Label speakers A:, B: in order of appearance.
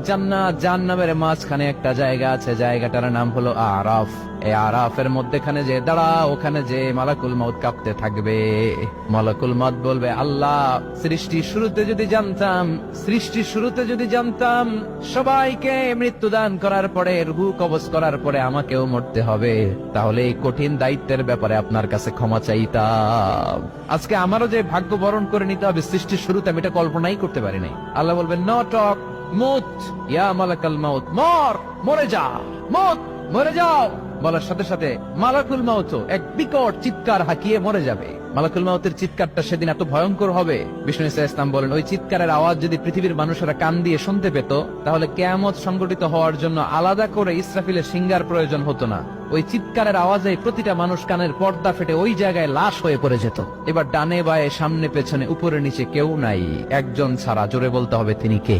A: জান্নাত জাহান্নামের মাঝখানে একটা জায়গা আছে, জায়গাটার নাম হলো আরাফ। এই আরাফের মধ্যখানে যে দাঁড়া, ওখানে যে মালাকুল মউত কাঁপতে থাকবে। মালাকুল মউত বলবে, আল্লাহ সৃষ্টির শুরুতে যদি জানতাম সবাইকে মৃত্যুদান করার পরে, রূহ কবজ করার পরে আমাকেও মরতে হবে, তাহলে এই কঠিন দায়িত্বের ব্যাপারে আপনার কাছে ক্ষমা চাইতাম। আজকে আমারও যে ভাগ্য বরণ করে নিতে হবে সৃষ্টির শুরুতে, আমি এটা কল্পনাই করতে পারি নাই। আল্লাহ বলবেন, নো টক, মুত ইয়া মালাকুল মউত, মরে যা, মরে যাও। বলার সাথে সাথে মালাকুল মউত এক বিকট চিৎকার হাঁকিয়ে মরে যাবে। মালাকুল মউতের চিৎকারটা সেদিন এত ভয়ঙ্কর হবে, বিষ্ণু ঈসা ইসলাম বলেন, ওই চিৎকারের আওয়াজ যদি পৃথিবীর মানুষেরা কান দিয়ে শুনতে পেত, তাহলে কিয়ামত সংগঠিত হওয়ার জন্য আলাদা করে ইসরাফিলের সিঙ্গার প্রয়োজন হতো না। ওই চিৎকারের আওয়াজে প্রতিটা মানুষ কানের পর্দা ফেটে ওই জায়গায় লাশ হয়ে পড়ে যেত। এবার ডানে বায়ে সামনে পেছনে উপরে নিচে কেউ নাই, একজন ছাড়া। জোরে বলতে হবে, তিনি কে?